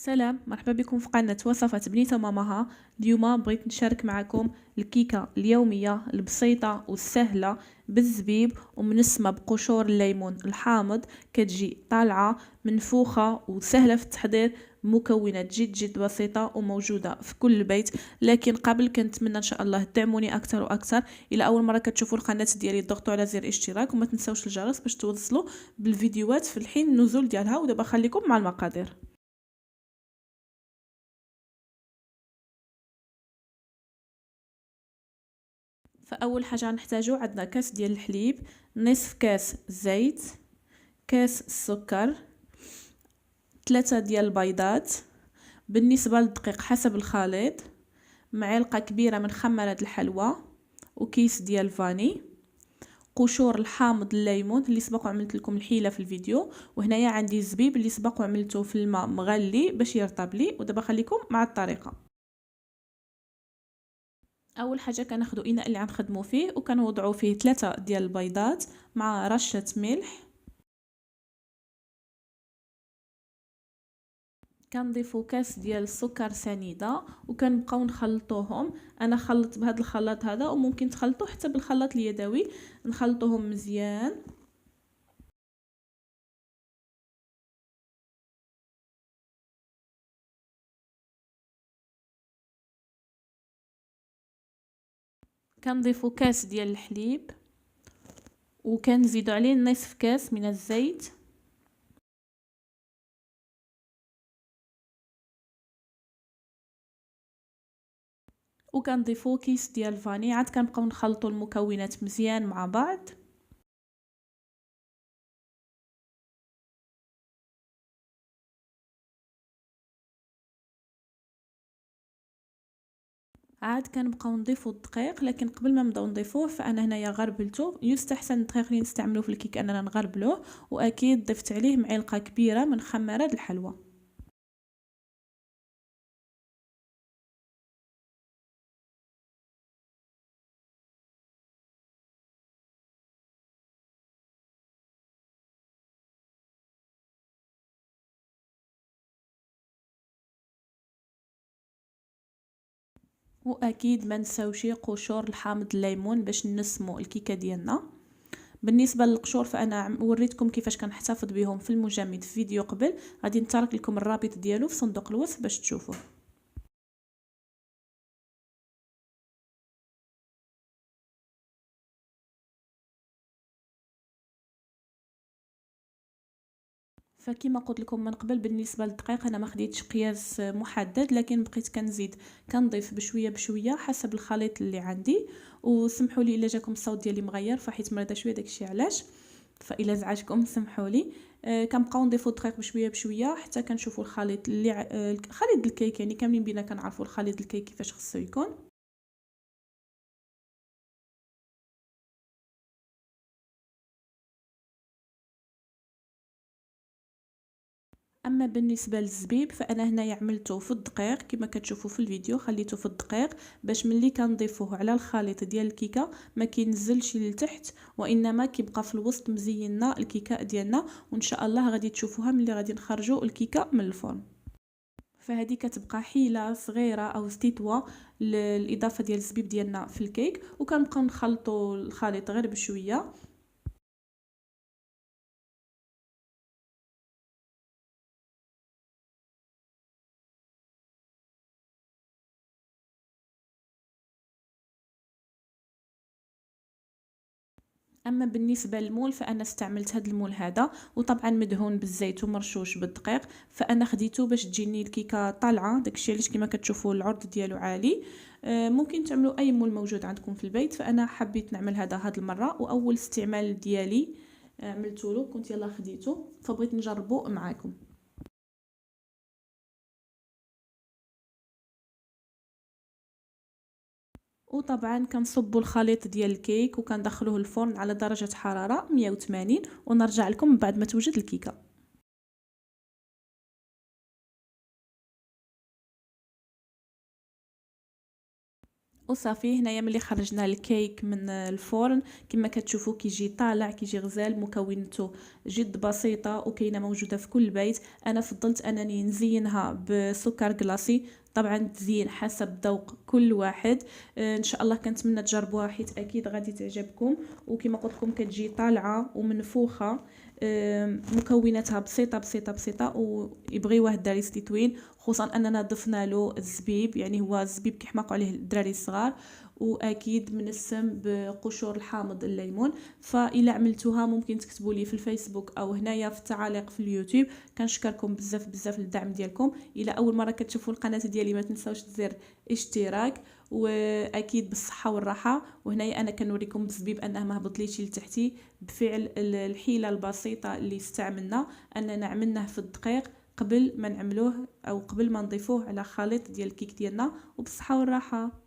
سلام، مرحبا بكم في قناة وصفات بنيتة ماماها. اليوم بغيت نشارك معكم الكيكة اليومية البسيطة والسهلة بالزبيب ومنسمة بقشور الليمون الحامض. كتجي طالعة منفوخة وسهلة في التحضير، مكونات جد بسيطة وموجودة في كل بيت. لكن قبل كنتمنى ان شاء الله تدعموني اكثر واكثر. الى اول مرة كتشوفوا القناة ديالي ضغطوا على زر اشتراك وما تنساوش الجرس باش توصلوا بالفيديوهات في الحين النزول ديالها. ودابا خليكم مع المقادير. فاول حاجه غنحتاجو عندنا كاس ديال الحليب، نصف كاس زيت، كاس السكر، 3 ديال البيضات. بالنسبه للدقيق حسب الخليط، معلقه كبيره من خمرات الحلوى، وكيس ديال الفاني، قشور الحامض الليمون اللي سبق وعملت لكم الحيله في الفيديو، وهنايا عندي الزبيب اللي سبق وعملته في الماء مغلي باش يرطب لي. ودابا خليكم مع الطريقه. اول حاجه كناخذ اناء اللي غنخدموا فيه وكنوضعوا فيه 3 ديال البيضات مع رشه ملح. كنضيفوا كاس ديال السكر سنيده وكنبقاو نخلطوهم. انا خلطت بهذا الخلاط هذا، وممكن تخلطوا حتى بالخلاط اليدوي. نخلطوهم مزيان. كنضيفوا كاس ديال الحليب وكنزيدوا عليه نصف كاس من الزيت، وكنضيفوا كيس ديال الفاني. عاد كنبقاو نخلطوا المكونات مزيان مع بعض. عاد كنبقاو نضيفوا الدقيق، لكن قبل ما نبداو نضيفوه فانا هنايا غربلته. يستحسن الدقيق اللي نستعملوه في الكيك اننا نغربلوه. واكيد ضفت عليه معلقه كبيره من خمارات الحلوى. واكيد ما نساوش قشور الحامض الليمون باش نسمو الكيكه ديالنا. بالنسبه للقشور فانا وريتكم كيفاش كنحتفظ بهم في المجمد في فيديو قبل. غادي نترك لكم الرابط ديالو في صندوق الوصف باش تشوفوه. فكما قلت لكم من قبل، بالنسبه للدقيق انا ما خديتش قياس محدد، لكن بقيت كنزيد كنضيف بشويه بشويه حسب الخليط اللي عندي. وسمحوا لي الا جاكم الصوت ديالي مغير، فحيت مريضه شويه داكشي علاش. فالا زعجكم سمحوا لي. كنبقاو نضيفوا الدقيق بشويه بشويه حتى كنشوفوا الخليط اللي خليط الكيك، يعني كاملين بينا كنعرفوا الخليط الكيك كيفاش خصو يكون. اما بالنسبه للزبيب فانا هنايا عملته في الدقيق كما كتشوفوا في الفيديو. خليته في الدقيق باش ملي كنضيفوه على الخليط ديال الكيكه ما كينزلش لتحت، وانما كيبقى في الوسط مزيننا الكيكه ديالنا. وان شاء الله غادي تشوفوها ملي غادي نخرجوا الكيكه من الفرن. فهذه كتبقى حيله صغيره او استتوى للاضافه ديال الزبيب ديالنا في الكيك. وكنبقاو نخلطوا الخليط غير بشويه. اما بالنسبه للمول فانا استعملت هذا المول هذا، وطبعا مدهون بالزيت ومرشوش بالدقيق. فانا خديته باش تجيني الكيكه طالعه، داكشي علاش كما كتشوفوا العرض ديالو عالي. ممكن تعملوا اي مول موجود عندكم في البيت. فانا حبيت نعمل هذا المره، واول استعمال ديالي عملته له كنت يلا خديته، فبغيت نجربه معاكم. وطبعا كنصبوا الخليط ديال الكيك وكندخلوه الفرن على درجه حراره 180، ونرجع لكم بعد ما توجد الكيكه. وصافي هنايا ملي خرجنا الكيك من الفرن كما كتشوفوا كيجي طالع كيجي غزال. مكوناته جد بسيطه وكاينه موجوده في كل بيت. انا فضلت انني نزينها بسكر كلاصي، طبعا تزيين حسب ذوق كل واحد. ان شاء الله كنتمنى تجربوها حيت اكيد غادي تعجبكم. وكما قلت لكم كتجي طالعه ومنفوخه. مكوناتها بسيطه بسيطه بسيطه ويبغيوه الدراري تطوين، خصوصا اننا ضفنا له الزبيب، يعني هو الزبيب كيحماقوا عليه الدراري الصغار، واكيد منسم بقشور الحامض الليمون. فإلا عملتوها ممكن تكتبوا لي في الفيسبوك او هنايا في التعاليق في اليوتيوب. كنشكركم بزاف بزاف للدعم ديالكم. الى اول مره كتشوفوا القناه ديالي ما تنساوش تزر اشتراك، واكيد بالصحه والراحه. وهنايا انا كنوريكم بالزبيب انه ما هبطليش لتحتي بفعل الحيله البسيطه اللي استعملنا اننا عملناه في الدقيق قبل ما نعملوه او قبل ما نضيفوه على خليط ديال الكيك ديالنا. وبالصحه والراحه.